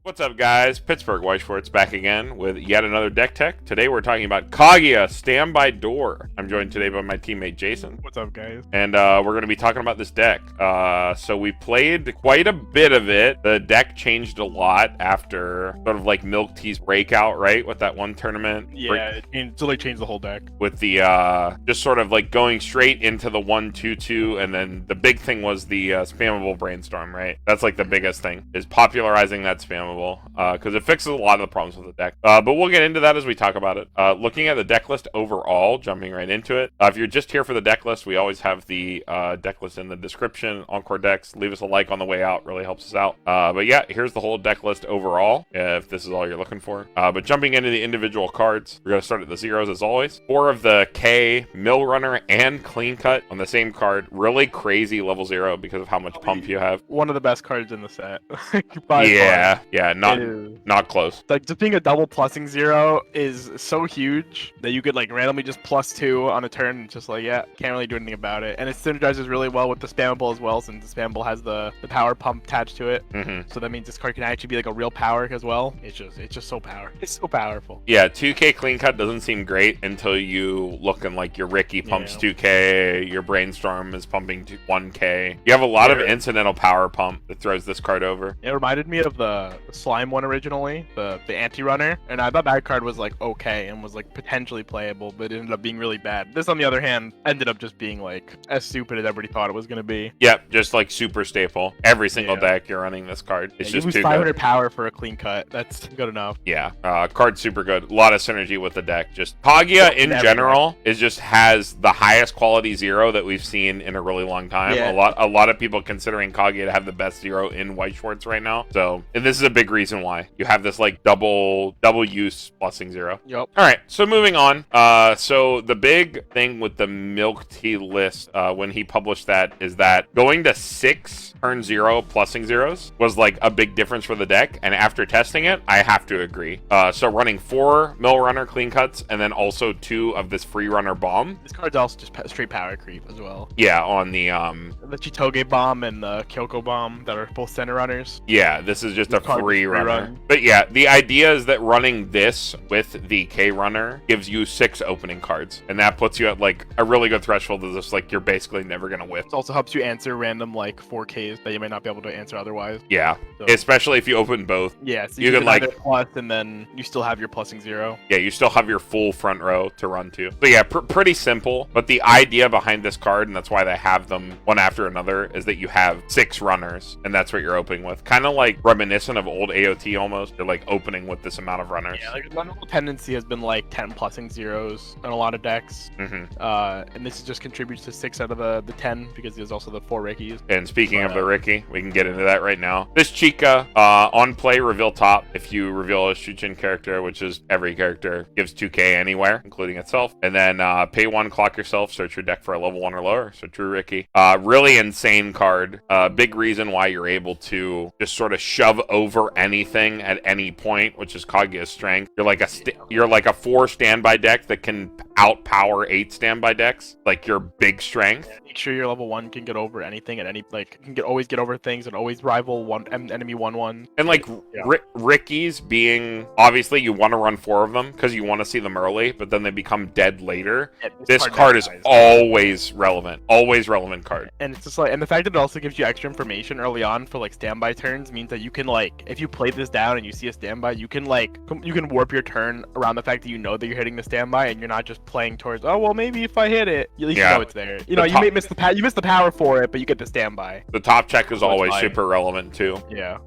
What's up, guys? Pittsburgh White Schwartz back again with yet another deck tech. Today we're talking about Kaguya Standby Door. I'm joined today by my teammate Jason. What's up, guys? And we're going to be talking about this deck. So we played quite a bit of it. The deck changed a lot after sort of like Milk Tea's breakout, right? With that one tournament. Yeah, it totally changed the whole deck. With the just sort of like going straight into the 1/2/2, and then the big thing was the spammable brainstorm, right? That's like the biggest thing, is popularizing that spammable. Because it fixes a lot of the problems with the deck. But we'll get into that as we talk about it. Looking at the deck list overall, jumping right into it. If you're just here for the deck list, we always have the deck list in the description. Encore decks, leave us a like on the way out, really helps us out. But yeah, here's the whole deck list overall, if this is all you're looking for. But jumping into the individual cards, we're going to start at the zeros as always. 4 of the K, Mill Runner, and Clean Cut on the same card. Really crazy level 0 because of how much pump you have. One of the best cards in the set. Yeah, not close. Like, just being a double plussing 0 is so huge that you could like randomly just +2 on a turn. And just like, yeah, can't really do anything about it. And it synergizes really well with the spammable as well, since the spammable has the power pump attached to it. So that means this card can actually be like a real power as well. It's just so powerful. It's so powerful. Yeah, 2K Clean Cut doesn't seem great until you looking like your Ricky pumps 2K, your Brainstorm is pumping 1K. You have a lot of incidental power pump that throws this card over. It reminded me of the slime one originally, the anti-runner, and I thought that card was like okay and was like potentially playable, but it ended up being really bad. This, on the other hand, ended up just being like as stupid as everybody thought it was going to be. Yep, just like super staple. Every single deck you're running this card. It's just too 500 good. Power for a clean cut. That's good enough. Yeah, card's super good. A lot of synergy with the deck. Just Kaguya in general is just has the highest quality 0 that we've seen in a really long time. Yeah. A lot of people considering Kaguya to have the best 0 in White Schwartz right now. So, and this is a big reason why you have this like double use plussing 0. Yep. All right, so moving on. So the big thing with the Milk Tea list when he published that is that going to 6 turn 0 plussing 0s was like a big difference for the deck. And after testing it, I have to agree. So running 4 Mill Runner Clean Cuts and then also 2 of this Free Runner Bomb. This card's also just straight power creep as well. Yeah, on the Chitoge Bomb and the Kyoko Bomb that are both center runners. Yeah, this is just a free runner. But yeah, the idea is that running this with the K Runner gives you 6 opening cards, and that puts you at like a really good threshold of just like you're basically never gonna whiff. It also helps you answer random like 4Ks that you might not be able to answer otherwise. Yeah, so, especially if you open both. Yeah, so you can like plus, and then you still have your plussing 0. Yeah, you still have your full front row to run to. So yeah, pretty simple. But the idea behind this card, and that's why they have them one after another, is that you have 6 runners, and that's what you're opening with. Kind of like reminiscent of old AOT almost. They're like opening with this amount of runners. Yeah, like the normal tendency has been like 10 plussing 0s in a lot of decks. And this just contributes to 6 out of the 10 because there's also the 4 Rickies. And speaking of the Ricky, we can get into that right now. This Chica, on play, reveal top. If you reveal a Shuchin character, which is every character, gives 2K anywhere, including itself. And then pay 1, clock yourself, search your deck for a level 1 or lower. So true Ricky. Really insane card. Big reason why you're able to just sort of shove over anything at any point, which is Kaguya's strength. You're like a 4 standby deck that can outpower 8 standby decks. Like your big strength. Yeah, make sure your level 1 can get over anything at any always get over things and always rival enemy 1/1. And like Ricky's being obviously you want to run 4 of them because you want to see them early, but then they become dead later. Yeah, this card is always relevant. Always relevant card. And it's just like, and the fact that it also gives you extra information early on for like standby turns means that you can like, if you play this down and you see a standby, you can warp your turn around the fact that you know that you're hitting the standby and you're not just playing towards, oh well, maybe if I hit it, at least you know it's there. You know, you may miss the power for it, but you get the standby. The top check is always super relevant too. Yeah.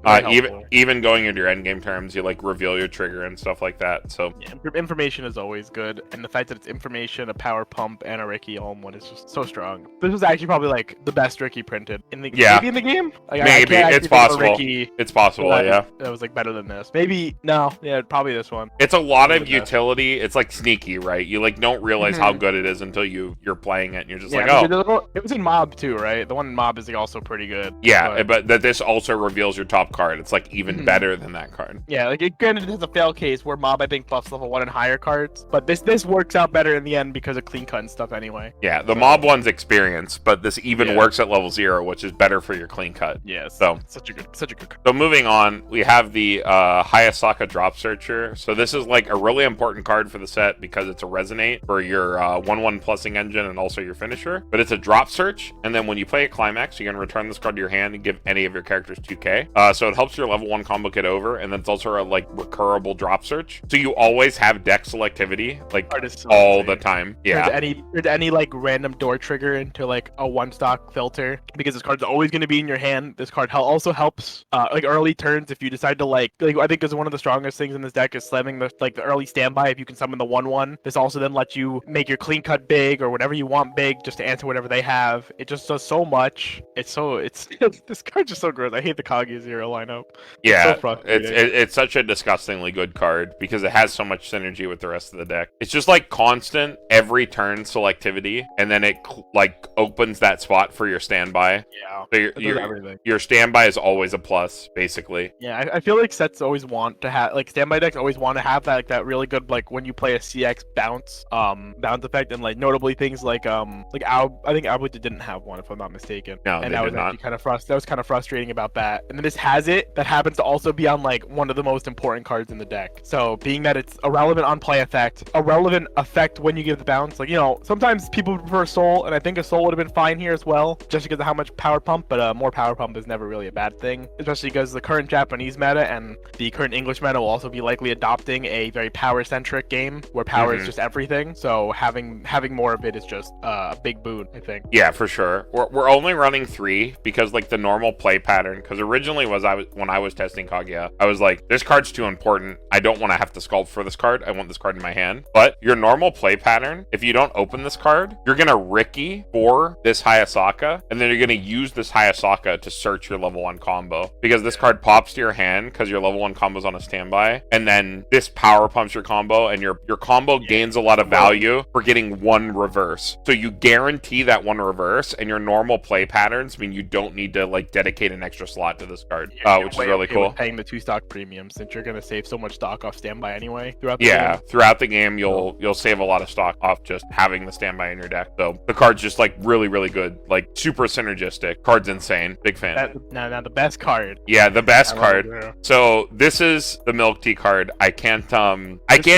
Even going into your endgame terms, you like reveal your trigger and stuff like that. So yeah, information is always good, and the fact that it's information, a power pump, and a Ricky all in one is just so strong. This was actually probably like the best Ricky printed in the maybe in the game. Like, maybe it's possible. It's possible. Yeah. That was like better than this. Maybe no. Yeah, probably this one. It's a lot of utility. It's like sneaky, right? You like don't realize how good it is until you're playing it and you're just like, oh. It was in Mob too, right? The one in Mob is like also pretty good. Yeah, but that this also reveals your top card. It's like even better than that card. Yeah, like granted it has a fail case where Mob I think buffs level 1 and higher cards, but this works out better in the end because of clean cut and stuff anyway. Yeah, the Mob one's experience, but this even works at level 0, which is better for your clean cut. Yeah, so such a good card. So moving on, we have the Hyasaka Drop Searcher. So this is like a really important card for the set because it's a resonate for your 1/1 plussing engine and also your finisher. But it's a drop search, and then when you play a climax, you can return this card to your hand and give any of your characters 2k. So it helps your level 1 combo get over, and then it's also a like recurable drop search. So you always have deck selectivity like So all insane. the time. Yeah. There's any like random door trigger into like a one stock filter, because this card's always going to be in your hand. This card also helps like early turns if you decide to like I think is one of the strongest things in this deck is slamming the early standby. If you can summon the 1/1, this also then lets you make your clean cut big or whatever you want big just to answer whatever they have. It just does so much. It's this card's just so gross. I hate the Kaguya Zero lineup. Yeah, so frustrating. it's such a disgustingly good card because it has so much synergy with the rest of the deck. It's just like constant every turn selectivity, and then it like opens that spot for your standby. Yeah, So your standby is always a plus, basically. Yeah, I feel like sets always want to have like standby decks always want to have that like that really good like when you play a CX bounce effect, and like notably things like I think Abuja didn't have one if I'm not mistaken. No, and they that did was not. actually that was kind of frustrating about that. And then this has it that happens to also be on like one of the most important cards in the deck. So being that it's a relevant on play effect, a relevant effect when you give the bounce, like sometimes people prefer Soul, and I think a Soul would have been fine here as well, just because of how much power pump. But more power pump is never really a bad thing, especially because the current Japanese meta and the current English meta will also be likely adopting a very power centric game where power is just everything. So having more of it is just a big boon, I think. Yeah, for sure. We're only running 3 because like the normal play pattern, because originally when I was testing Kaguya, I was like, this card's too important. I don't want to have to sculpt for this card. I want this card in my hand. But your normal play pattern, if you don't open this card, you're gonna Ricky for this Hyasaka, and then you're gonna use this Hyasaka to search your level 1 combo, because this card pops to your hand because your level 1 combo's on a standby, and then this power pumps your combo, and your combo gains a lot of value for getting 1 reverse. So you guarantee that 1 reverse, and your normal play patterns mean you don't need to like dedicate an extra slot to this card, which is really cool. Paying the 2 stock premium, since you're gonna save so much stock off standby anyway throughout the game. Throughout the game you'll save a lot of stock off just having the standby in your deck. So the card's just like really, really good, like super synergistic. Card's insane. Big fan. Now the best card. Yeah, the best card. So this is the milk tea card. I can't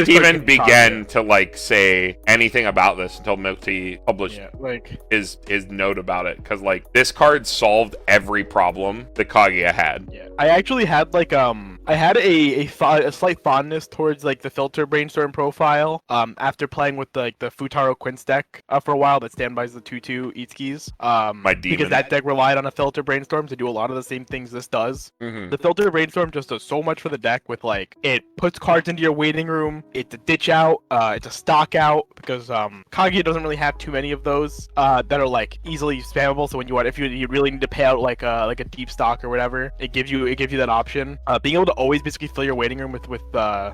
even begin to like say anything about this until milk tea published his note about it, because like this card solved every problem that Kaguya had. Yeah, I actually had like I had a slight fondness towards like the filter brainstorm profile after playing with the Futaro Quince deck for a while that standbys the 2/2 Itskis. My demon. Because that deck relied on a filter brainstorm to do a lot of the same things this does. The filter brainstorm just does so much for the deck with like it puts cards into your waiting room. It's a ditch out. It's a stock out, because Kaguya doesn't really have too many of those that are like easily spammable. So when if you really need to pay out like a deep stock or whatever, it gives you that option. Being able to always basically fill your waiting room with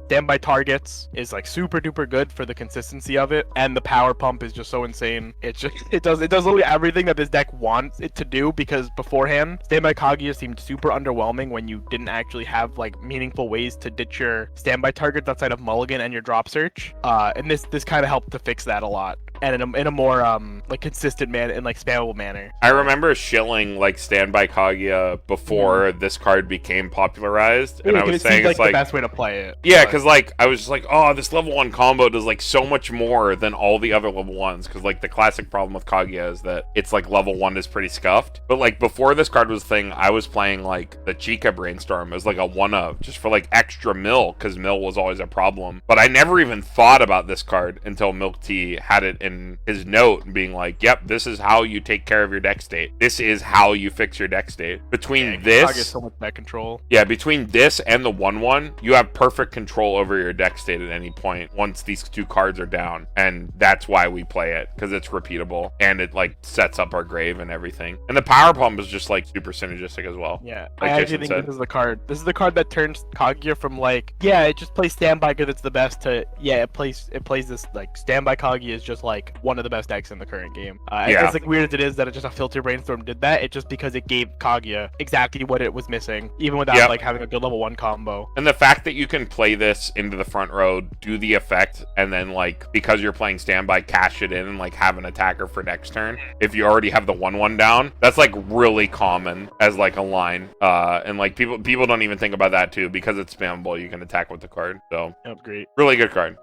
standby targets is like super duper good for the consistency of it, and the power pump is just so insane. It does literally everything that this deck wants it to do, because beforehand standby Kaguya seemed super underwhelming when you didn't actually have like meaningful ways to ditch your standby targets outside of mulligan and your drop search, and this kind of helped to fix that a lot, and in a more like consistent manner and like spammable manner. I remember shilling like standby Kaguya before this card became popularized, and I was saying it's like the best way to play it. Yeah, because like I was just like, oh, this level 1 combo does like so much more than all the other level 1s, because like the classic problem with Kaguya is that it's like level 1 is pretty scuffed. But like before this card was a thing, I was playing like the Chica Brainstorm as like a 1-of just for like extra mill, because mill was always a problem. But I never even thought about this card until Milk Tea had it in his note being like, yep, this is how you take care of your deck state. This is how you fix your deck state. Between this, so much deck control. Yeah, between this and the 1/1, you have perfect control over your deck state at any point once these 2 cards are down, and that's why we play it, because it's repeatable and it like sets up our grave and everything. And the power pump is just like super synergistic as well. Yeah, like I actually think this is the card. This is the card that turns Kaguya from like, yeah, it just plays standby because it's the best, to it plays this like standby Kaguya is just like like one of the best decks in the current game. Yeah. As like weird as it is that it just a filter brainstorm did that, it just because it gave Kaguya exactly what it was missing, even without like having a good level 1 combo. And the fact that you can play this into the front row, do the effect, and then like because you're playing standby, cash it in and like have an attacker for next turn. If you already have the 1/1 down, that's like really common as like a line. And like people don't even think about that too, because it's spammable. You can attack with the card. So great. Really good card.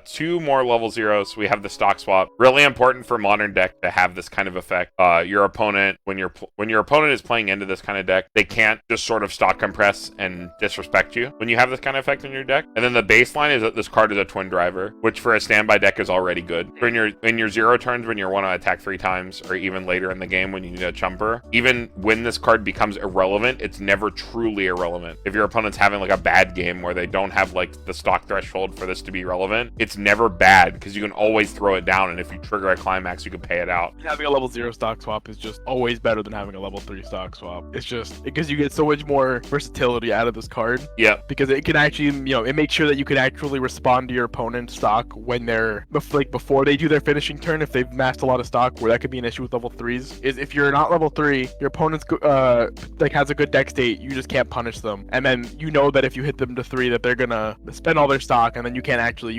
2 more level 0s. We have the stock swap. Really important for modern deck to have this kind of effect. Your opponent, when your opponent is playing into this kind of deck, they can't just sort of stock compress and disrespect you when you have this kind of effect in your deck. And then the baseline is that this card is a twin driver, which for a standby deck is already good. In your 0 turns when you want to attack 3 times, or even later in the game when you need a chumper, even when this card becomes irrelevant, it's never truly irrelevant. If your opponent's having like a bad game where they don't have like the stock threshold for this to be relevant, it's never bad because you can always throw it down, and if you trigger a climax, you can pay it out. Having a level 0 stock swap is just always better than having a level 3 stock swap. It's just because you get so much more versatility out of this card. Yeah. Because it can actually, it makes sure that you can actually respond to your opponent's stock when they're like before they do their finishing turn. If they've massed a lot of stock, where that could be an issue with level 3s, is if you're not level 3, your opponent's like has a good deck state, you just can't punish them, and then you know that if you hit them to 3, that they're gonna spend all their stock, and then you can't actually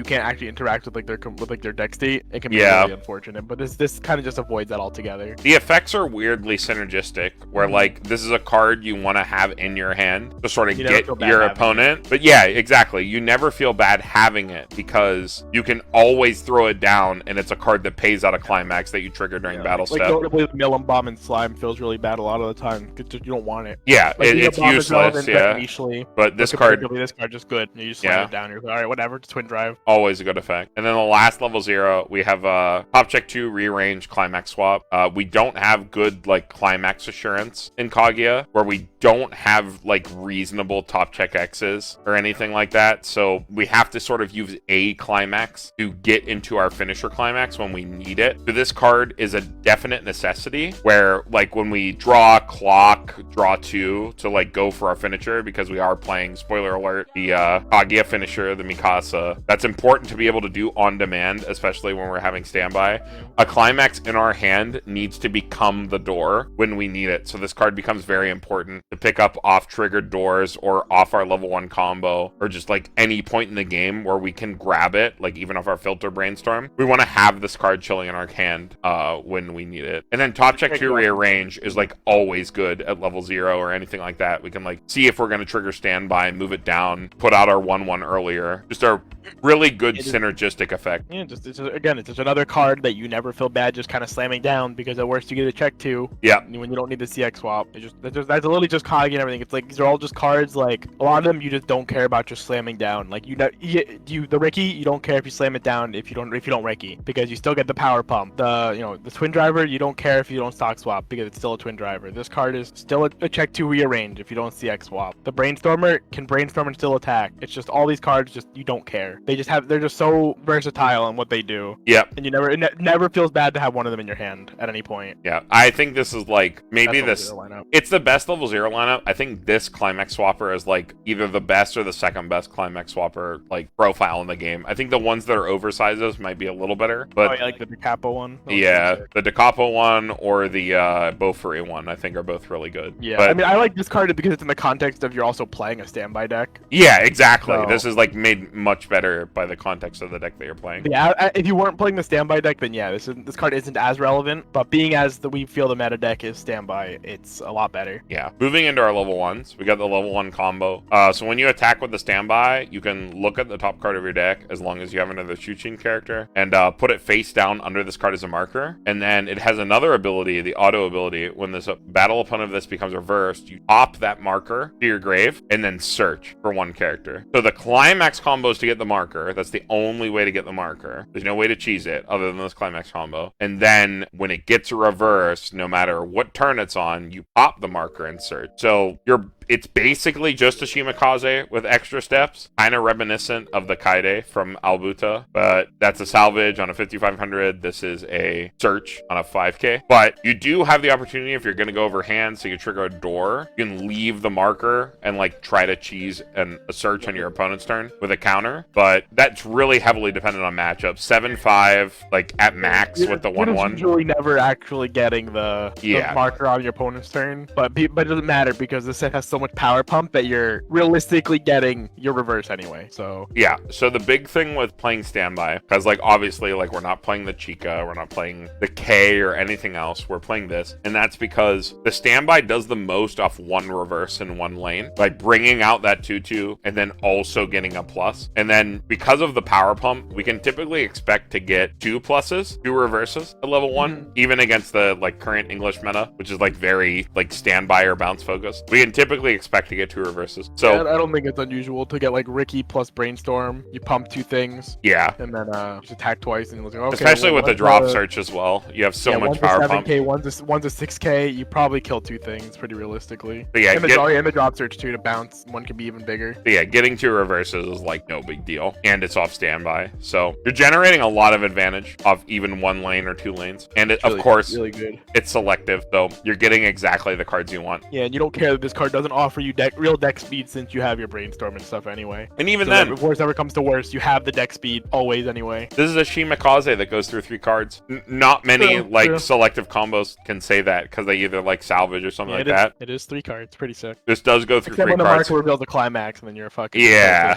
interact with their deck state. It can be really unfortunate, but this kind of just avoids that altogether. The effects are weirdly synergistic, where like this is a card you want to have in your hand to sort of get your opponent. But yeah, exactly. You never feel bad having it because you can always throw it down, and it's a card that pays out a climax that you trigger during battle step. Notably, the Mill and Bomb and Slime feels really bad a lot of the time because you don't want it. Yeah, it's useless. Yeah, but this card just good. You just slam it down. You're like, all right, whatever. It's twin drive. Always a good effect. And then the last level 0, we have Top Check 2 rearrange climax swap. We don't have good like climax assurance in Kaguya, where we don't have like reasonable top check X's or anything like that. So we have to sort of use a climax to get into our finisher climax when we need it. So this card is a definite necessity, where like when we draw 2 to like go for our finisher, because we are playing, spoiler alert, the Kaguya finisher, the Mikasa. That's important to be able to do on demand, especially when we're having standby. A climax in our hand needs to become the door when we need it. So this card becomes very important to pick up off triggered doors or off our level 1 combo, or just like any point in the game where we can grab it, like even off our filter brainstorm. We want to have this card chilling in our hand when we need it. And then Top Check 2 rearrange is like always good at level 0 or anything like that. We can like see if we're going to trigger standby, move it down, put out our 1/1 earlier. Just a really good synergistic effect. Yeah, it's just another card that you never feel bad just kind of slamming down, because at worst you get a check 2. Yeah. When you don't need the CX swap. That's literally just Kaguya and everything. It's like these are all just cards, like a lot of them you just don't care about just slamming down. Like the Ricky, you don't care if you slam it down if you don't Ricky, because you still get the power pump. The twin driver, you don't care if you don't stock swap, because it's still a twin driver. This card is still a check 2 rearrange if you don't CX swap. The brainstormer can brainstorm and still attack. It's just all these cards just you don't care. They're just so versatile in what they do. Yeah. And it never feels bad to have one of them in your hand at any point. Yeah. I think this is like maybe it's the best level 0 lineup. I think this climax swapper is like either the best or the second best climax swapper like profile in the game. I think the ones that are oversizes might be a little better, but like the Decapo one. Yeah, the Decapo one or the Bofuri one, I think are both really good. Yeah, but, I mean, I like this card because it's in the context of you're also playing a standby deck. Yeah, exactly. So, this is like made much better by the context of the deck that you're playing. Yeah, if you weren't playing the standby deck, then yeah, this card isn't as relevant. But being as we feel the meta deck is standby, it's a lot better. Yeah. Moving into our level 1s, we got the level 1 combo. So when you attack with the standby, you can look at the top card of your deck as long as you have another Shuchin character, and put it face down under this card as a marker. And then it has another ability, the auto ability. When this battle opponent of this becomes reversed, you pop that marker to your grave and then search for one character. So the climax combo is to get the marker. That's the only way to get the marker. There's no way to cheese it other than this climax combo. And then when it gets reversed, no matter what turn it's on, you pop the marker and search. So you're It's basically just a Shimakaze with extra steps, kind of reminiscent of the Kaide from Albuta, but that's a salvage on a 5500. This is a search on a 5k. But you do have the opportunity, if you're going to go over hand, so you trigger a door, you can leave the marker and like try to cheese a search on your opponent's turn with a counter. But that's really heavily dependent on matchups. 7-5, like at max with the 1-1. Usually never actually getting the marker on your opponent's turn, but it doesn't matter because the set has so much power pump that you're realistically getting your reverse anyway. So yeah, so the big thing with playing standby, because like obviously like we're not playing the Chica, we're not playing the K or anything else, we're playing this, and that's because the standby does the most off one reverse in one lane by bringing out that 2-2 and then also getting a plus. And then because of the power pump, we can typically expect to get 2 pluses, 2 reverses at level 1, even against the like current English meta, which is like very like standby or bounce focused. We can typically expect to get 2 reverses. So yeah, I don't think it's unusual to get like Ricky plus Brainstorm. You pump 2 things. Yeah. And then just attack twice and okay, especially with the drop search as well. You have so much power pump. 7k, one's a 6k. You probably kill 2 things pretty realistically. But yeah, and the drop search too to bounce. One can be even bigger. But yeah, getting 2 reverses is like no big deal, and it's off standby, so you're generating a lot of advantage off even 1 lane or 2 lanes. And it, really, of course, really good. It's selective, so you're getting exactly the cards you want. Yeah, and you don't care that this card doesn't offer you real deck speed since you have your Brainstorm and stuff anyway. And even then, if worse ever comes to worse, you have the deck speed always anyway. This is a Shimakaze that goes through 3 cards. Not many selective combos can say that because they either like salvage or something like that. It is 3 cards, pretty sick. This does go through 3 cards. When the marker reveals a climax, and then you're a fucking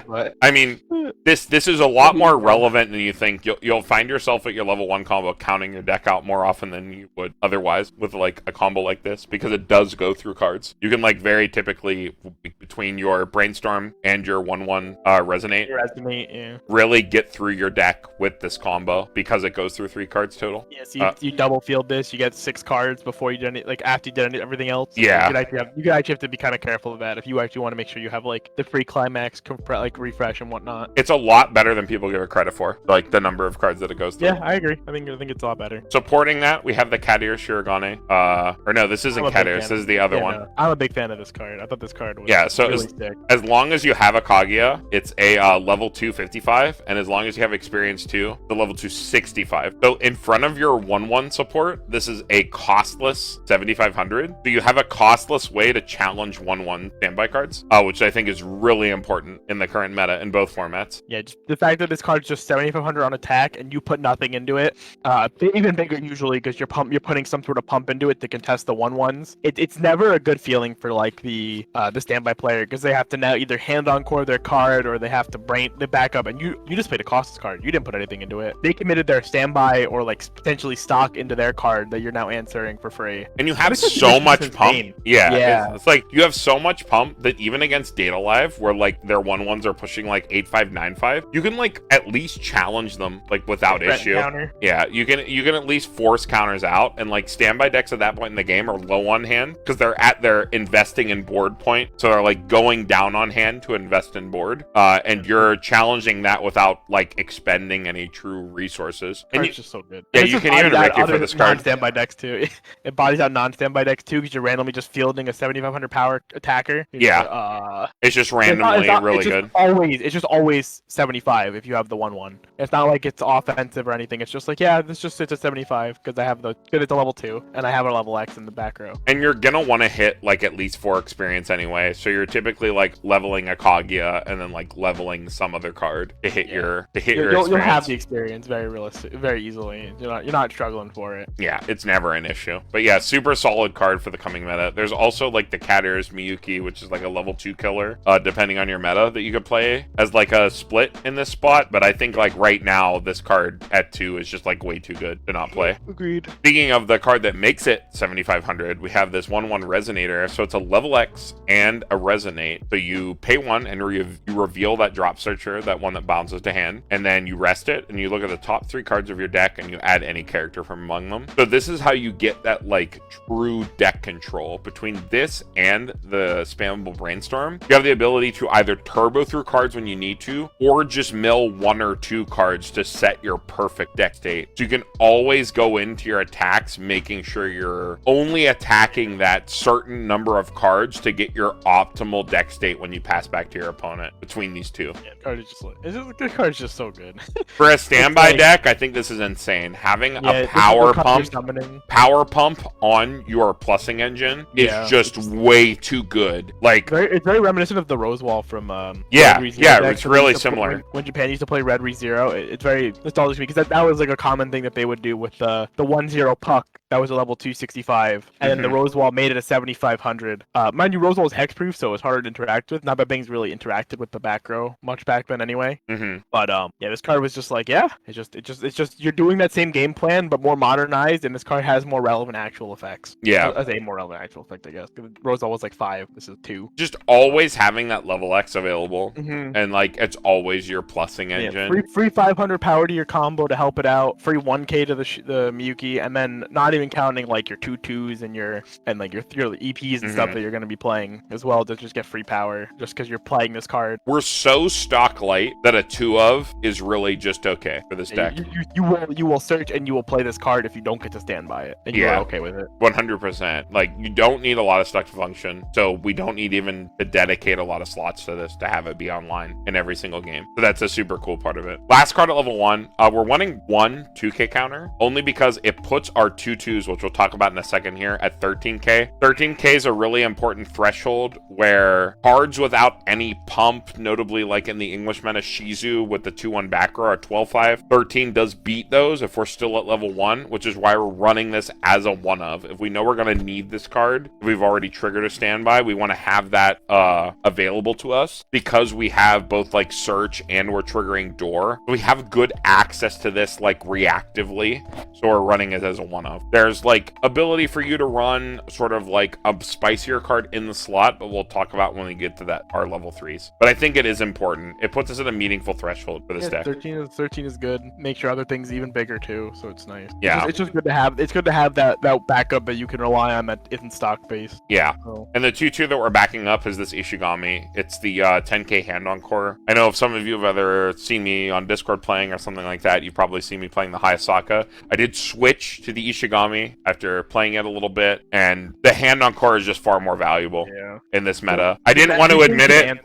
but I mean, this is a lot more relevant than you think. You'll find yourself at your level 1 combo counting your deck out more often than you would otherwise with like a combo like this, because it does go through cards. You can like very typically between your Brainstorm and your 1-1 resonate, really get through your deck with this combo because it goes through 3 cards total. Yes, you double field this. You get 6 cards before you do any, like after you did everything else. So yeah, you could actually have to be kind of careful of that if you actually want to make sure you have like the free climax, like refresh and whatnot. It's a lot better than people give it credit for, like the number of cards that it goes through. Yeah, I agree. I think it's a lot better. Supporting that, we have the Kadir Shirogane. Or no, this isn't Kadir. This is the other one. No. I'm a big fan of this card. I thought this card was really sick. As long as you have a Kaguya, it's a level 2 55, and as long as you have experience 2, the level 2 65. So in front of your 1-1 support, this is a costless 7500. So you have a costless way to challenge 1-1 standby cards, which I think is really important in the current meta in both formats. Yeah, just the fact that this card's just 7500 on attack and you put nothing into it, even bigger usually because you're putting some sort of pump into it to contest the 1-1s. It's never a good feeling for like the standby player because they have to now either hand encore their card or they have to back up, and you just played a costless card. You didn't put anything into it. They committed their standby or like potentially stock into their card that you're now answering for free. And you have so much pump. Yeah. It's like you have so much pump that even against Data Live, where like their 1-1s are pushing like 8-5, 9-5, you can like at least challenge them like without issue. Counter. Yeah, you can at least force counters out, and like standby decks at that point in the game are low on hand because they're at their investing in board point, so they're like going down on hand to invest in board, and you're challenging that without like expending any true resources. And it's just so good. Yeah, you can even Ricky for this card. Non-standby decks too. It bodies out non-standby decks too because you're randomly just fielding a 7500 power attacker. It's just randomly really good. It's just always 75 if you have the 1-1. It's not like it's offensive or anything. It's just like it's a 75 because I have it's a level 2 and I have a level X in the back row. And you're gonna want to hit like at least 4 experience anyway, so you're typically like leveling a Kaguya and then like leveling some other card to hit your experience. You'll have the experience very easily. You're not struggling for it. Yeah, it's never an issue. But yeah, super solid card for the coming meta. There's also like the Kadir's Miyuki, which is like a level 2 killer, depending on your meta, that you could play as like a split in this spot. But I think like right now this card at 2 is just like way too good to not play. Agreed. Speaking of the card that makes it 7500, we have this 1-1 Resonator. So it's a level X and a Resonate. So you pay 1 and you reveal that drop searcher, that one that bounces to hand, and then you rest it and you look at the top 3 cards of your deck and you add any character from among them. So this is how you get that like true deck control. Between this and the spammable Brainstorm, you have the ability to either turbo through cards when you need to, or just mill 1 or 2 cards to set your perfect deck state. So you can always go into your attacks making sure you're only attacking that certain number of cards cards to get your optimal deck state when you pass back to your opponent between these two. Yeah, the card is just the card's just so good. For a standby like, deck, I think this is insane. Having a this is power the card you're summoning. pump on your plussing engine is just way too good. Like it's very reminiscent of the Rose Wall from it's really similar. When Japan used to play Red ReZero, it's very nostalgic to me because that was like a common thing that they would do with the 1/0 puck. That was a level 265, and then the Rose Wall made it a 7500. Mind you, Rose Wall is hexproof, so it's harder to interact with. Not that Bing's really interacted with the back row much back then, anyway. But this card was just like, it's just you're doing that same game plan, but more modernized, and this card has more relevant actual effects. Yeah, as a more relevant actual effect, I guess. Rose Wall was like 5. This is 2. Just always having that level X available, and like it's always your plussing engine. Yeah, free 500 power to your combo to help it out. Free 1k to the Miyuki, and then not even counting like your 2/2s and your EPs and stuff that you're going to be playing as well to just get free power just because you're playing this card. We're so stock light that a 2 of is really just okay for this deck. You will search and you will play this card if you don't get to stand by it, and you're okay with it. 100%. Like you don't need a lot of stuff to function, so we don't need even to dedicate a lot of slots to this to have it be online in every single game. So that's a super cool part of it. Last card at level 1, we're wanting 1 2k counter only because it puts our 2/2s, which we'll talk about in a second here, at 13k. 13k is a really important threshold where cards without any pump, notably like in the English meta Shizu with the 2/1 back row, are 12/5. 13 does beat those if we're still at level 1, which is why we're running this as a 1 of. If we know we're going to need this card, if we've already triggered a standby, we want to have that available to us because we have both like search and we're triggering door. We have good access to this like reactively, so we're running it as a 1 of. There's like ability for you to run sort of like a spicier card in the slot, but we'll talk about when we get to that our level 3s. But I think it is important. It puts us at a meaningful threshold for this deck. 13 is good. Makes your other things even bigger too, so it's nice. Yeah, it's just good to have. It's good to have that backup that you can rely on that isn't stock based. Yeah, and the 2/2 that we're backing up is this Ishigami. It's the 10k hand on core. I know if some of you have ever seen me on Discord playing or something like that, you've probably seen me playing the Hyasaka. I did switch to the Ishigami after playing it a little bit, and the hand on core is just far more valuable in this meta. I didn't want to admit it.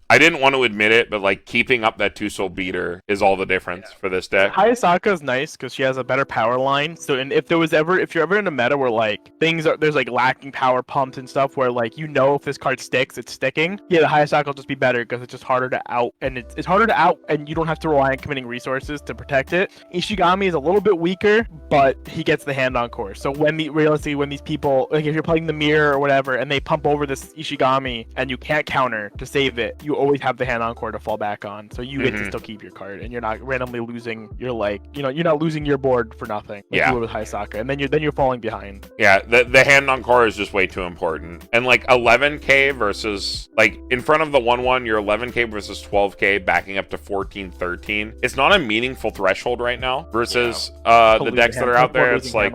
I didn't want to admit it, but like keeping up that 2-soul beater is all the difference for this deck. Hyasaka is nice because she has a better power line. So, and if you're ever in a meta where like there's like lacking power pumps and stuff where like if this card sticks, it's sticking. Yeah, the Hyasaka will just be better because it's just harder to out, and it's harder to out, and you don't have to rely on committing resources to protect it. Ishigami is a little bit weaker, but he gets the hand on core. So when these people, like if you're playing the mirror or whatever, and they pump over this Ishigami and you can't counter to save it, you always have the hand on core to fall back on. So you get to still keep your card, and you're not randomly losing your you're not losing your board for nothing. Like you would with Hyasaka, and then you're falling behind. Yeah, the hand on core is just way too important. And like 11k versus like in front of the 1/1, you're 11k versus 12k backing up to 14-13. It's not a meaningful threshold right now versus the decks that are out there. It's like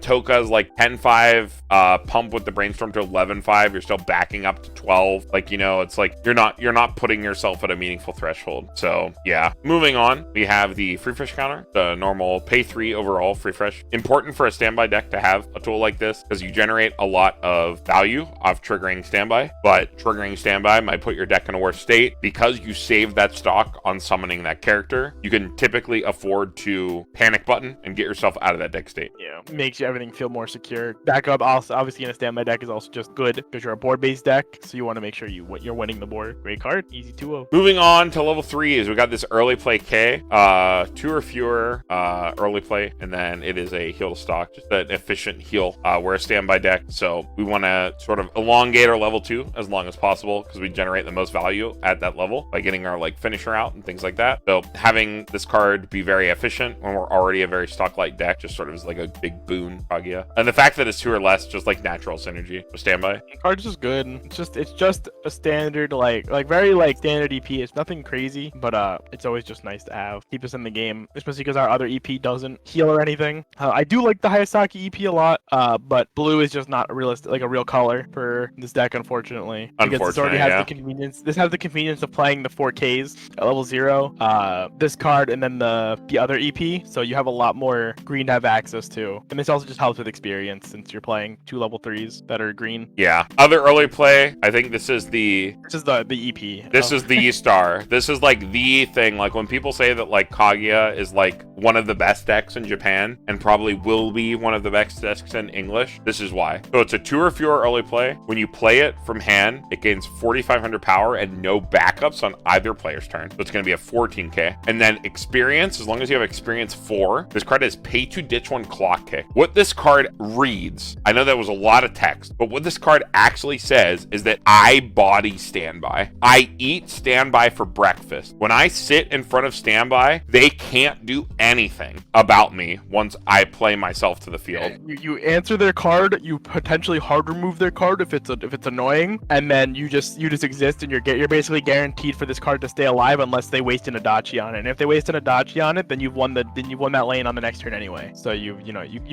Toka's like 10-5 pump with the brainstorm to 11-5. You're still backing up to 12. Like, it's like you're not putting yourself at a meaningful threshold. So yeah, moving on, we have the free fresh counter, the normal pay 3 overall free fresh. Important for a standby deck to have a tool like this because you generate a lot of value off triggering standby, but triggering standby might put your deck in a worse state because you save that stock on summoning that character. You can typically afford to panic button and get yourself out of that deck state. Yeah, makes everything feel more secure. Backup also obviously in a standby deck is also just good because you're a board based deck, so you want to make sure you're winning the board. Great card, easy 2-0. Moving on to level 3s, we got this early play K, 2 or fewer early play, and then it is a heal to stock, just an efficient heal. We're a standby deck, so we want to sort of elongate our level 2 as long as possible because we generate the most value at that level by getting our like finisher out and things like that. So having this card be very efficient when we're already a very stock light deck just sort of is like a big boon, Kaguya. And the fact that it's 2 or less, just like natural synergy with standby. The card's just good. It's just a standard like very like standard EP. It's nothing crazy, but it's always just nice to have. Keep us in the game, especially because our other EP doesn't heal or anything. I do like the Hyasaki EP a lot, but blue is just not a real color for this deck, unfortunately. Because this already has the convenience. This has the convenience of playing the 4Ks at level 0. This card and then the other EP, so you have a lot more green to have access to. And this also just helps with experience since you're playing 2 level 3s that are green. Yeah. Other early play, I think this is the EP. This is the star. This is like the thing. Like when people say that like Kaguya is like one of the best decks in Japan and probably will be one of the best decks in English, this is why. So it's a 2 or fewer early play. When you play it from hand, it gains 4,500 power and no backups on either player's turn. So it's going to be a 14k. And then experience, as long as you have experience 4, this card is pay to ditch 1 clock kick. What this card reads, I know that was a lot of text, but what this card actually says is that I body standby. I eat standby for breakfast. When I sit in front of standby, they can't do anything about me once I play myself to the field. You answer their card, you potentially hard remove their card if it's annoying, and then you just exist, and you're basically guaranteed for this card to stay alive unless they waste an Adachi on it. And if they waste an Adachi on it, then you've won that lane on the next turn anyway. So you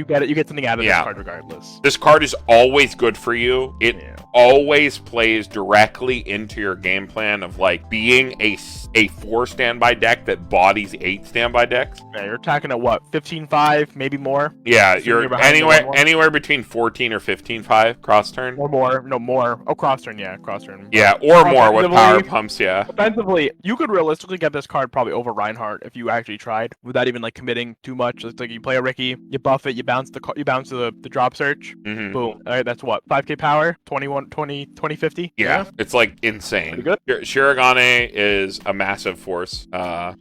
get something out of this card regardless. This card is always good for you. It always plays directly into your game plan of like being a 4 standby deck that bodies 8 standby decks. Yeah, you're attacking at what, 15-5, maybe more? Yeah, you're anywhere between 14 or 15-5 cross turn. Or more. No, more. Oh, cross turn, cross turn. Yeah, or more with power pumps, Offensively, you could realistically get this card probably over Reinhardt if you actually tried without even like committing too much. It's like you play a Ricky, you buff it, you bounce the drop search, boom. All right, that's what, 5k power, 2050. Yeah, it's like insane. Pretty good. Shirogane is a massive force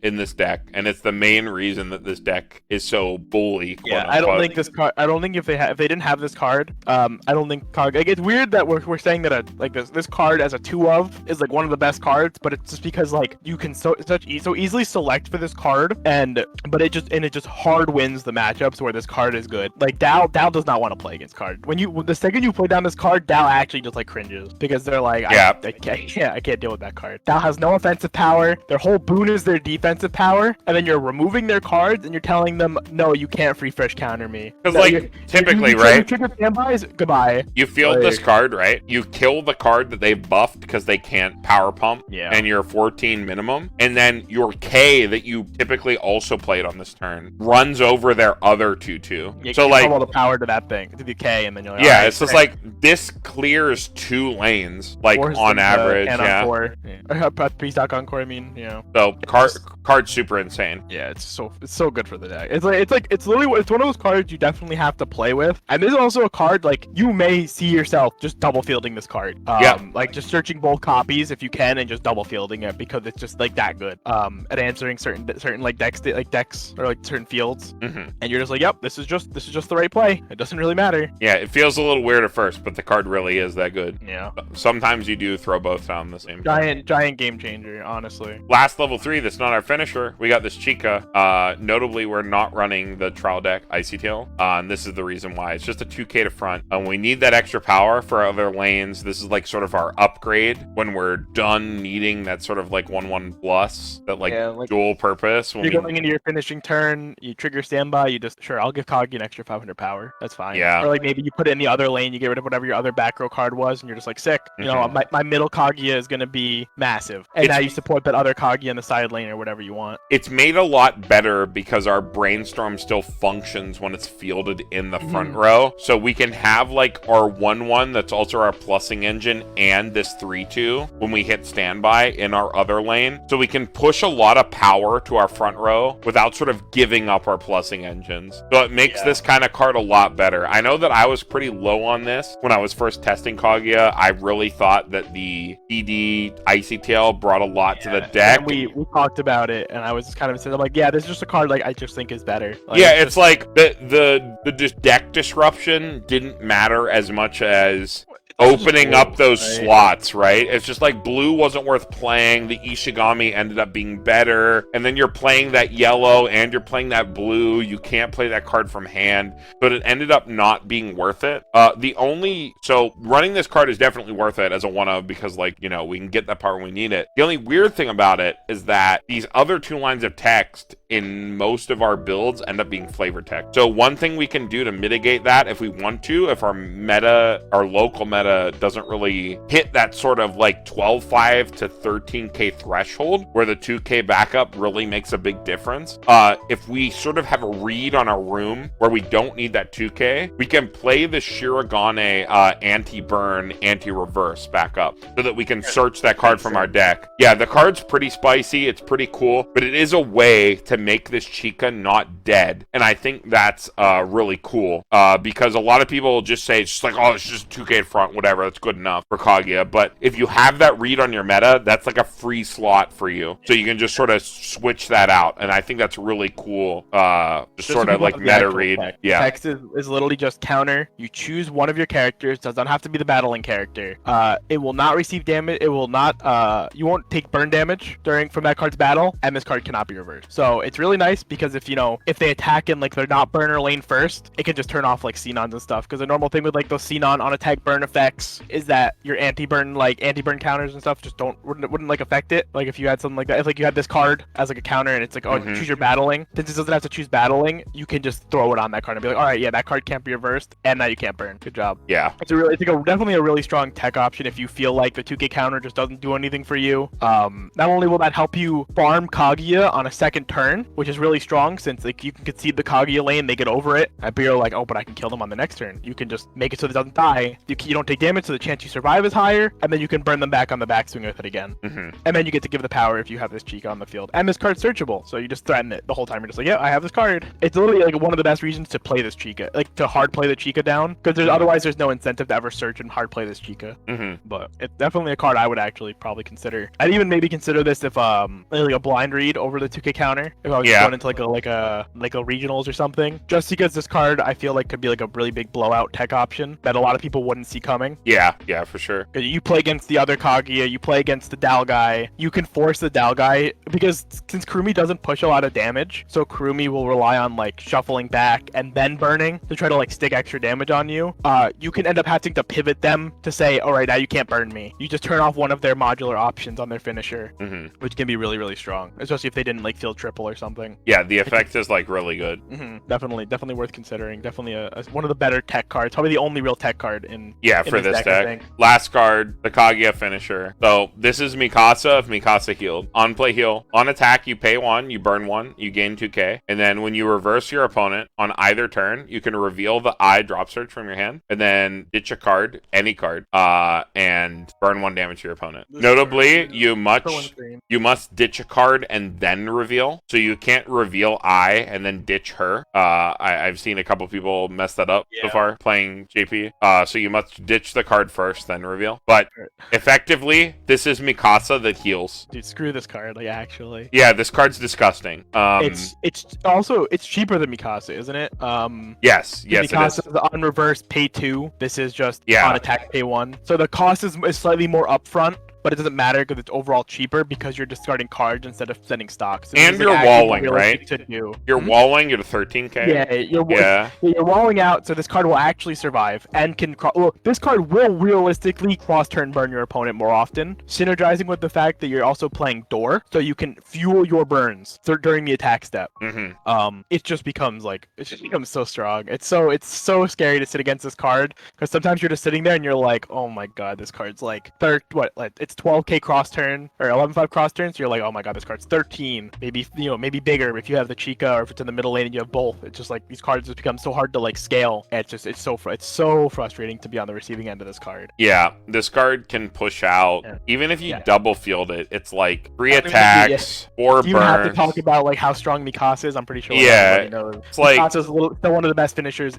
in this deck, and it's the main reason that this deck is so bully. Yeah, I don't think this card. I don't think if they didn't have this card, I don't think like it's weird that we're saying that this card as a 2 of is like one of the best cards, but it's just because like you can so easily select for this card, but it just hard wins the matchups where this card is good. Like Dal does not want to play against card. The second you play down this card, Dal actually just like cringes because they're like, I can't deal with that card. Dal has no offensive power. Their whole boon is their defensive power, and then you're removing their cards and you're telling them, no, you can't free fresh counter me. Because like typically, right? Trigger standbys, goodbye. You field this card, right? You kill the card that they've buffed because they can't power pump, and you're 14 minimum, and then your K that you typically also played on this turn runs over their other 2/2. Yeah, so like all the power to that thing, to the K, and then you're like, yeah, it's just like this clears 2 lanes, like on average. P-Stock Encore, I mean, So card's super insane. Yeah, it's so good for the deck. It's one of those cards you definitely have to play with. And this is also a card like you may see yourself just double fielding this card. Like just searching both copies if you can and just double fielding it because it's just like that good. At answering certain like decks or like certain fields. And you're just like, yep, this is just the right play. It doesn't really matter. Yeah, it feels a little weird at first, but the card really is that good. Yeah. Sometimes you do throw both down the same time. Giant game changer, honestly. Last level 3, that's not our finisher. We got this Chica. Notably, we're not running the trial deck Icy Tail. And this is the reason why. It's just a 2k to front. We need that extra power for other lanes. This is like sort of our upgrade when we're done needing that sort of like 1/1 plus, that like dual purpose. You're going into your finishing turn, you trigger standby, you just, I'll give Kaguya an extra 500 power. That's fine. Yeah. Or like maybe you put it in the other lane, you get rid of whatever your other back row card was, and you're just like, sick. You know, my middle Kaguya is going to be massive. And now you support that other Kaguya in the side lane or whatever you want. It's made a lot better because our brainstorm still functions when it's fielded in the front row. So we can have like our 1/1 that's also our plussing engine and this 3/2 when we hit standby in our other lane. So we can push a lot of power to our front row without sort of giving up our plussing engines. So it makes this kind of card a lot better. I know that I was pretty low on this when I was first testing Kaguya. I really thought that the ED Icy Tail brought a lot to the deck. And we talked about it, and I was kind of saying, I'm like, this is just a card like I just think is better. Like, it's like the deck disruption didn't matter as much as opening up those slots, right? It's just like blue wasn't worth playing. The Ishigami ended up being better. And then you're playing that yellow and you're playing that blue. You can't play that card from hand. But it ended up not being worth it. So running this card is definitely worth it as a 1/of because like, we can get that power when we need it. The only weird thing about it is that these other 2 lines of text in most of our builds end up being flavor text. So one thing we can do to mitigate that if we want to, if our local meta meta doesn't really hit that sort of like 12.5 to 13k threshold where the 2k backup really makes a big difference. If we sort of have a read on our room where we don't need that 2k, we can play the Shirogane anti-burn, anti-reverse backup so that we can search that card from our deck. Yeah, the card's pretty spicy, it's pretty cool, but it is a way to make this Chica not dead, and I think that's really cool, because a lot of people will just say, it's just like, oh, it's just 2k front, whatever, that's good enough for Kaguya, but if you have that read on your meta, that's like a free slot for you, so you can just sort of switch that out, and I think that's really cool, just sort of like meta read. Text. Yeah. Text is literally just counter. You choose one of your characters, does not have to be the battling character. It will not receive damage, it will not, you won't take burn damage from that card's battle, and this card cannot be reversed. So it's really nice because if they attack in like they're not burner lane first, it can just turn off like Xenons and stuff. Because the normal thing with like those Xenon on attack burn effects is that your anti-burn counters and stuff just wouldn't like affect it. Like if you had something like that, if like you had this card as like a counter and it's like, oh, choose your battling, since it doesn't have to choose battling, you can just throw it on that card and be like, all right, yeah, that card can't be reversed, and now you can't burn. Good job. Yeah. It's definitely a really strong tech option if you feel like the 2k counter just doesn't do anything for you. Not only will that help you farm Kaguya on a second turn, which is really strong since like you can concede the Kaguya lane, they get over it, and you're like, oh, but I can kill them on the next turn. You can just make it so it doesn't die. You don't take damage, so the chance you survive is higher, and then you can burn them back on the backswing with it again. And then you get to give the power if you have this Chica on the field. And this card's searchable, so you just threaten it the whole time. You're just like, yeah, I have this card. It's literally like one of the best reasons to play this Chica, like to hard play the Chica down, because otherwise there's no incentive to ever search and hard play this Chica. But it's definitely a card I would actually probably consider. I'd even maybe consider this if like a blind read over the 2k counter, if I was going into like a regionals or something, just because this card I feel like could be like a really big blowout tech option that a lot of people wouldn't see coming. Yeah, for sure. You play against the other Kaguya, you play against the Dal guy, you can force the Dal guy, because since Kurumi doesn't push a lot of damage, so Kurumi will rely on like shuffling back and then burning to try to like stick extra damage on you. You can end up having to pivot them to say, all right, now you can't burn me. You just turn off one of their modular options on their finisher, which can be really, really strong, especially if they didn't like field triple or something. Yeah, the effect is like really good. Definitely worth considering. Definitely one of the better tech cards. Probably the only real tech card in for this deck. Last card, the Kaguya finisher. So this is Mikasa if Mikasa healed. On play heal. On attack, you pay 1, you burn 1, you gain 2k. And then when you reverse your opponent on either turn, you can reveal the eye drop search from your hand and then ditch a card, any card, and burn 1 damage to your opponent. Notably, you must ditch a card and then reveal. So you can't reveal eye and then ditch her. I've seen a couple people mess that up so far playing JP. So you must ditch the card first, then reveal. But effectively, this is Mikasa that heals. Dude, screw this card, like actually. Yeah, this card's disgusting. It's cheaper than Mikasa, isn't it? Yes, Mikasa it is. On reverse pay 2. This is just on attack pay 1. So the cost is slightly more upfront, but it doesn't matter because it's overall cheaper because you're discarding cards instead of sending stocks. So and you're walling, right? To do. You're walling, you're 13k. Yeah, you're walling out, so this card will actually survive and can. This card will realistically cross-turn burn your opponent more often, synergizing with the fact that you're also playing door, so you can fuel your burns during the attack step. It just becomes so strong. It's so scary to sit against this card because sometimes you're just sitting there and you're like, oh my god, this card's like it's 12k cross turn or 11.5 cross turns. So you're like, oh my god, this card's 13. Maybe maybe bigger if you have the Chica or if it's in the middle lane and you have both. It's just like these cards just become so hard to like scale. And it's so frustrating to be on the receiving end of this card. Yeah, this card can push out even if you double field it. It's like 3 attacks, 4 burns. You have to talk about like how strong Mikasa is. I'm pretty sure. Yeah, it's like Mikasa's still one of the best finishers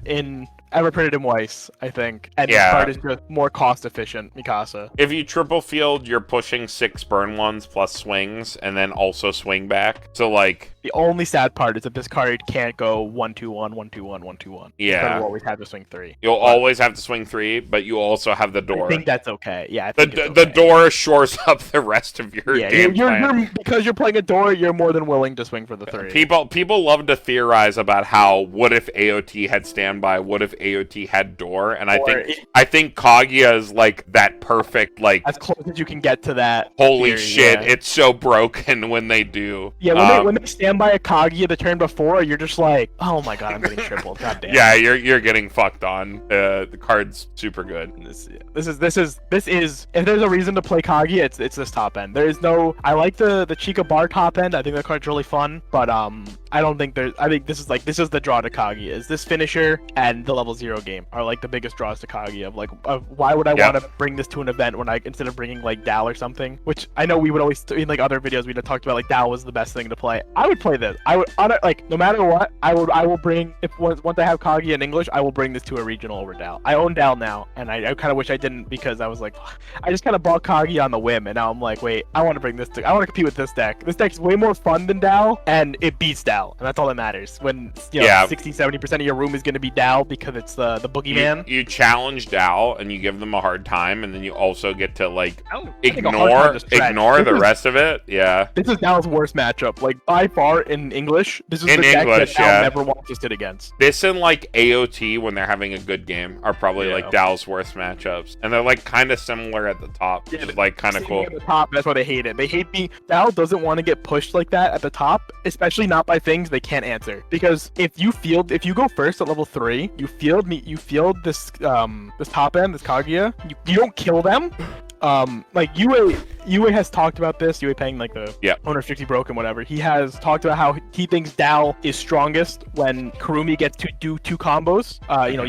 ever printed in Weiss, I think. And this card is just more cost efficient, Mikasa. If you triple field, you're pushing 6 burn ones plus swings, and then also swing back. So like the only sad part is that this card can't go 1-2-1, 1-2-1, 1-2-1. Yeah, you always have to swing 3. You'll always have to swing 3, but you also have the door. I think that's okay. Yeah, the door shores up the rest of your game plan. Because you're playing a door, you're more than willing to swing for the 3. People love to theorize about how what if AOT had standby, what if AOT had door, and I think Kaguya is like that perfect, like as close as you can get to that. Holy theory, shit, yeah. it's so broken when they do. Yeah, when they stand by a Kaguya the turn before, you're just like, oh my god, I'm getting tripled. God damn. Yeah, you're getting fucked on. The card's super good. This is if there's a reason to play Kaguya, it's this top end. There is no. I like the Chica Bar top end. I think that card's really fun, but I don't think there's. I think this is the draw to Kaguya. Is this finisher and the level 0 game are like the biggest draws to Kaguya. Of like, why would I want to bring this to an event when I instead of bringing like Dal or something? Which I know we would always in like other videos we'd have talked about like Dal was the best thing to play. I would play this. I would like no matter what. I will bring once I have Kaguya in English, I will bring this to a regional over Dal. I own Dal now, and I kind of wish I didn't because I was like, I just kind of bought Kaguya on the whim, and now I'm like, wait, I want to bring this. I want to compete with this deck. This deck's way more fun than Dal, and it beats Dal, and that's all that matters. When 60-70% of your room is going to be Dal because it's the boogeyman. You challenge Dal and you give them a hard time, and then you also get to like ignore the rest of it. Yeah. This is Dal's worst matchup, like by far in English. This is the deck that Dal never wants to sit against. This and like AOT when they're having a good game are probably like Dal's worst matchups, and they're like kind of similar at the top, which is like kind of cool. At the top, that's why they hate it. They hate me. Dal doesn't want to get pushed like that at the top, especially not by things they can't answer. Because if you go first at level 3, you field this this top end, this Kaguya, you don't kill them. Like Yue has talked about this. Yue paying like the owner 60 broken whatever. He has talked about how he thinks Dal is strongest when Kurumi gets to do 2 combos.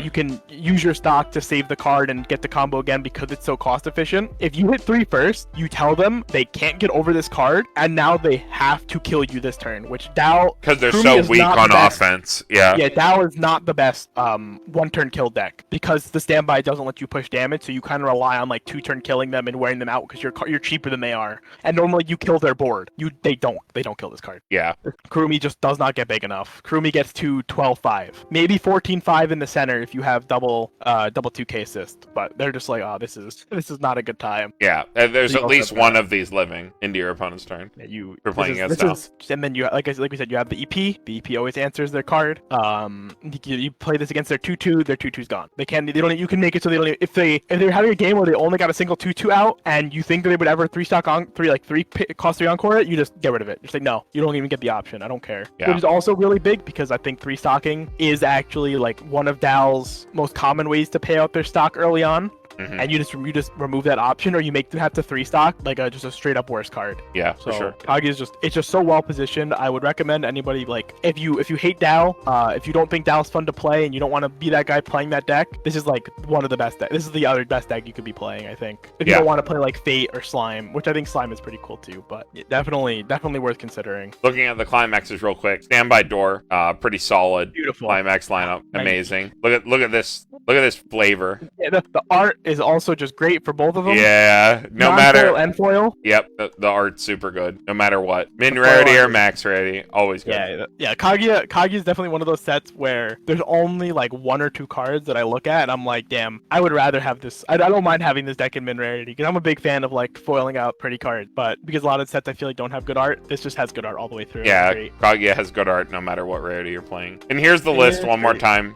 You can use your stock to save the card and get the combo again because it's so cost efficient. If you hit 3 first, you tell them they can't get over this card, and now they have to kill you this turn. Which Dal, because they're so weak on offense. Yeah, Dal is not the best one turn kill deck because the standby doesn't let you push damage, so you kind of rely on like 2 turn killing them and wearing them out because you're cheaper than they are. And normally you kill their board. They don't kill this card. Yeah. Kurumi just does not get big enough. Kurumi gets to 12-5. Maybe 14-5 in the center if you have double 2k assist. But they're just like, oh, this is not a good time. Yeah. There's at least one of these living into your opponent's turn. Yeah, for playing against Dal. And then you like we said, you have the EP. The EP always answers their card. You play this against their 2/2, their 2/2's gone. You can make it so they don't if they're having a game where they only got a single 2/2 out and you think that they would ever 3 stock on 3 cost 3 encore it, you just get rid of it. Just like, no, you don't even get the option. I don't care. Yeah. Which is also really big because I think 3 stocking is actually like one of Dal's most common ways to pay out their stock early on. Mm-hmm. And you just remove that option, or you make them have to 3 stock like just a straight up worst card. Yeah, so for sure. Kaguya is just so well positioned. I would recommend anybody like if you hate Dal, if you don't think Dal's fun to play and you don't want to be that guy playing that deck, this is like one of the best decks. This is the other best deck you could be playing, I think. If you don't want to play like Fate or Slime, which I think Slime is pretty cool too, but definitely worth considering. Looking at the climaxes real quick, Standby Door, pretty solid. Beautiful climax lineup, amazing. Look at this flavor. Yeah, the art is also just great for both of them. Yeah, no matter and foil. Yep, the art's super good. No matter what, min rarity or max rarity, always good. Yeah. Kaguya is definitely one of those sets where there's only like 1 or 2 cards that I look at and I'm like, damn, I would rather have this. I don't mind having this deck in min rarity because I'm a big fan of like foiling out pretty cards. But because a lot of sets I feel like don't have good art, this just has good art all the way through. Yeah, Kaguya has good art no matter what rarity you're playing. And here's the list one more time.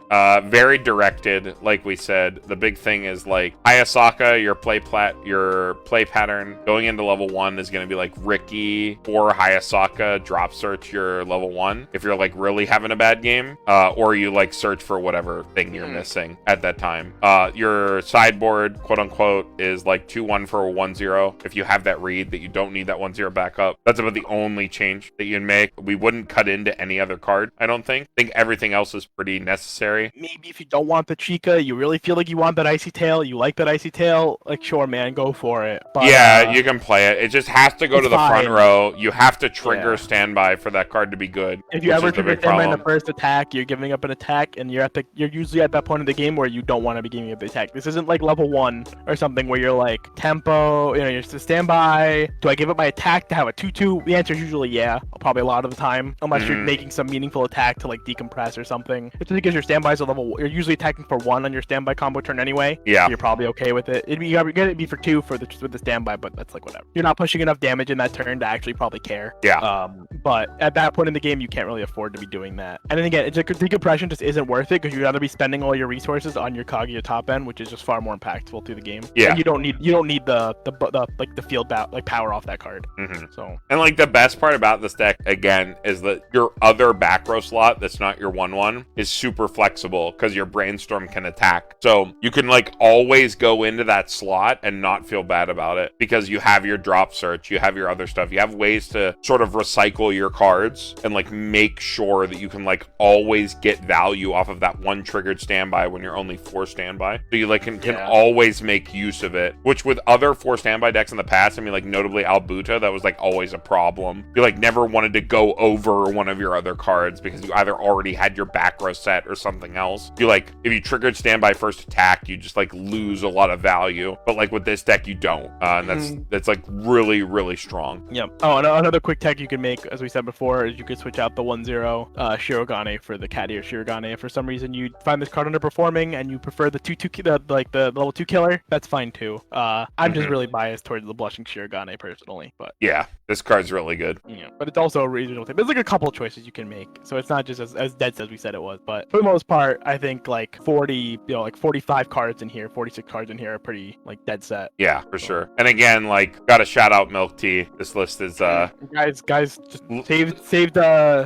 Very directed, like we said. The big thing is like Hyasaka, your play pattern going into level 1 is going to be like Ricky or Hyasaka drop search your level 1 if you're like really having a bad game, or you like search for whatever thing you're missing at that time. Your sideboard, quote unquote, is like 2-1 for a 1-0 if you have that read that you don't need that 1-0 backup. That's about the only change that you'd make. We wouldn't cut into any other card, I don't think. I think everything else is pretty necessary. Maybe if you don't want the Chica, you really feel like you want that Icy Tail, you like that Icy Tail, like sure man, go for it. But, yeah, you can play it. It just has to go to the front row. You have to trigger standby for that card to be good. If you ever trigger standby in the first attack, you're giving up an attack, and you're usually at that point in the game where you don't want to be giving up the attack. This isn't like level 1 or something where you're like tempo, you're just standby. Do I give up my attack to have a 2/2? The answer is usually yeah, probably a lot of the time, unless you're making some meaningful attack to like decompress or something. It's just because your standbys are you're usually attacking for 1 1 on your standby combo turn anyway. Yeah. So you're probably okay with it. It'd be for 2 for with the standby, but that's like whatever. You're not pushing enough damage in that turn to actually probably care. Yeah. But at that point in the game, you can't really afford to be doing that. And then again, decompression just isn't worth it because you'd rather be spending all your resources on your Kaguya top end, which is just far more impactful through the game. Yeah. And you don't need the field power off that card. So. And like the best part about this deck again is that your other back row slot that's not your 1/1 is super flexible because your brainstorm can attack. So you can like always go into that slot and not feel bad about it because you have your drop search, you have your other stuff, you have ways to sort of recycle your cards and like make sure that you can like always get value off of that 1 triggered standby when you're only 4 standby. So you like can always make use of it, which with other 4 standby decks in the past, I mean like notably Albuta, that was like always a problem. You like never wanted to go over one of your other cards because you either already had your back row set or something else. You like if you triggered standby first attack, you just like lose a lot of value. But like with this deck, you don't, and that's like really strong. Yep. Oh, and another quick tech you can make, as we said before, is you could switch out the 1/0 Shirogane for the Caddy or Shirogane. If for some reason you find this card underperforming and you prefer the 2/2 the level 2 killer, that's fine too. I'm just really biased towards the Blushing Shirogane personally, but yeah, this card's really good. Yeah, but it's also a reasonable thing. There's like a couple of choices you can make, so it's not just as dead as we said it was. But for the most part, I think like 45 cards in here, 46 cards in here are pretty like dead set. Yeah, for sure. And again, like gotta shout out Milk Tea. This list is guys just saved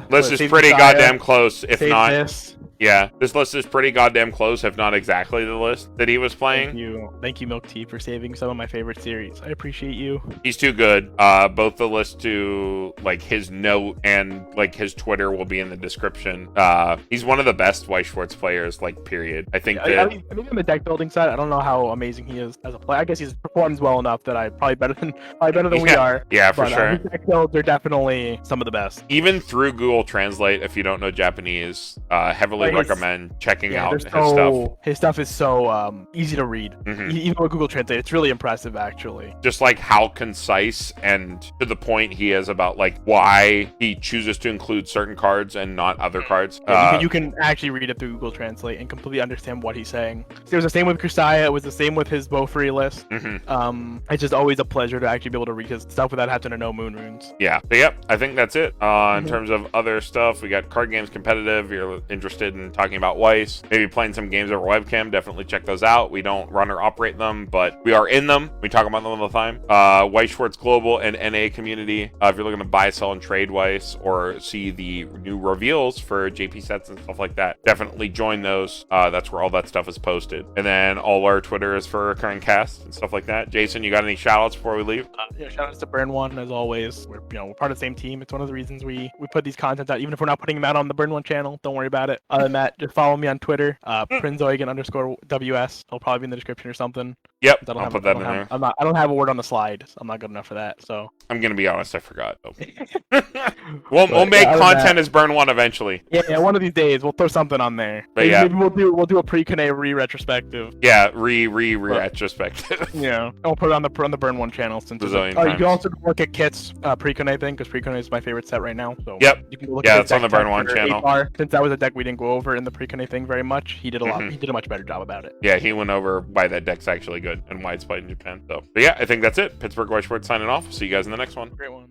list is pretty goddamn close, if not. This. Yeah, this list is pretty goddamn close, if not exactly the list that he was playing. Thank you, Milk Tea, for saving some of my favorite series. I appreciate you. He's too good. Both the list to like his note and like his Twitter will be in the description. He's one of the best White Schwartz players, like period. I think I mean, on the deck building side, I don't know how amazing he is as a player. I guess he's performs well enough that I probably better than we are. Yeah, for sure. His deck builds are definitely some of the best. Even through Google Translate, if you don't know Japanese, heavily recommend checking out his stuff. His stuff is so easy to read. Even with Google Translate, it's really impressive actually. Just like how concise and to the point he is about like why he chooses to include certain cards and not other cards. You can actually read it through Google Translate and completely understand what he's saying. It was the same with Kusaya. It was the same with his Bofuri list. It's just always a pleasure to actually be able to read his stuff without having to know moon runes. Yeah. But yep, I think that's it. In terms of other stuff, we got Card Games Competitive. If you're interested in talking about Weiss, maybe playing some games over webcam, definitely check those out. We don't run or operate them, but we are in them. We talk about them all the time. White Schwartz Global and NA community. If you're looking to buy, sell, and trade Weiss or see the new reveals for JP sets and stuff like that, definitely join those. That's where all that stuff is posted. And then all our Twitter is for recurring cast and stuff like that. Jason, you got any shout outs before we leave? Shout outs to Burn One as always. We're part of the same team. It's one of the reasons we put these content out, even if we're not putting them out on the Burn One channel. Don't worry about it. Other than that, just follow me on Twitter, Prinzoigan_WS. It'll probably be in the description or something. Yep, I'll put that in there. I don't have a word on the slide. So I'm not good enough for that. So I'm gonna be honest, I forgot. We'll make content as Burn One eventually. Yeah, one of these days we'll throw something on there. But maybe we'll do a pre-Kane retrospective. Yeah, retrospective. Yeah, and we'll put it on the Burn One channel since. You can also look at Kit's pre-Kane thing because pre-Kane is my favorite set right now. So yep, you can look it's on the Burn One channel. Since that was a deck we didn't go over in the pre-Kane thing very much, he did a lot. He did a much better job about it. Yeah, he went over why that deck's actually good and why it's played in Japan. So, but yeah, I think that's it. Pittsburgh White Schwartz signing off. See you guys in the next one. Great one.